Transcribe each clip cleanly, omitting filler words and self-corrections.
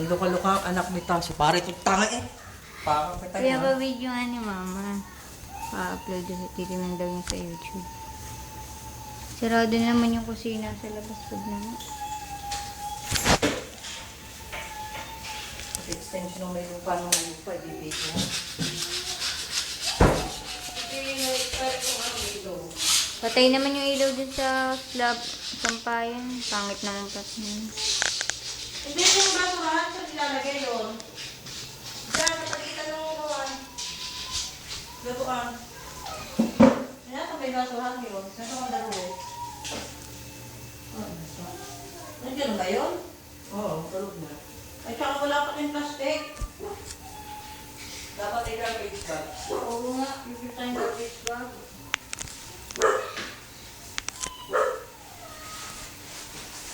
luka-luka ang anak ni Tasha. Pare ito tanga eh. Parang kita Kaya niya. ba video nga ni Mama? Pa-upload yun. Titignan daw yun sa YouTube. Sarado na naman yung kusina sa labas. Pag naman. Extension ng may lupa ng may lupa. Ibibig mo. Patay naman yung ilaw dun sa slab. Sampayan. Pangit naman kasi. Hindi yung basurahan sa nilalagay yun. Diyan, napagitan ng uruan. Lutuan. Yan, sa may basurahan yun. Saan ka madalo? Nandiyan ba yun? Oo, tulog na. Ay, tsaka wala pa rin plastic. Dapat ay garbage bag. Oo nga, yung tayong garbage bag.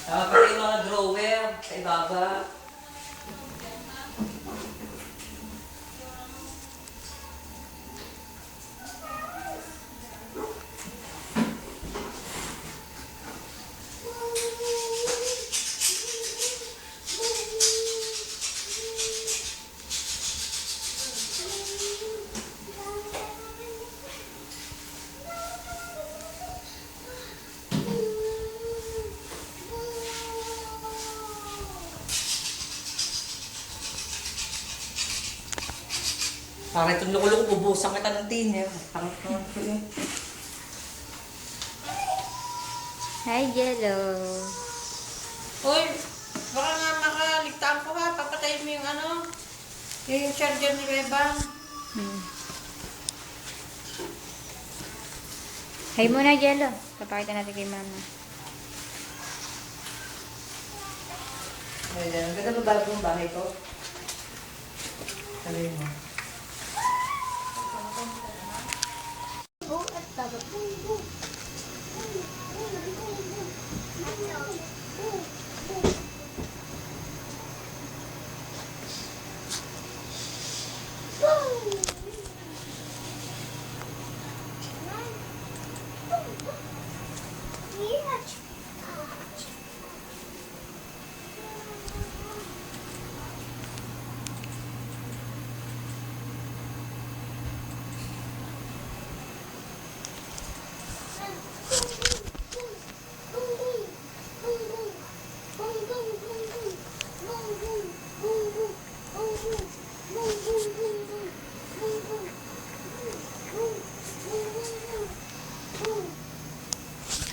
Dapat yung mga drawer sa ibaba. Parang itong lukulong ubusan kita ng tiner. Hi, Jello. Uy, baka nga makaligtaan ko ha. Papatayin mo yung ano, yung charger ni Bebang. Hi muna, Jello. Papakita natin kay Mama. Ayan, ang ganda ba bagong bahay ko? Sabihin mo.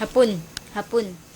Hapon. Hapon.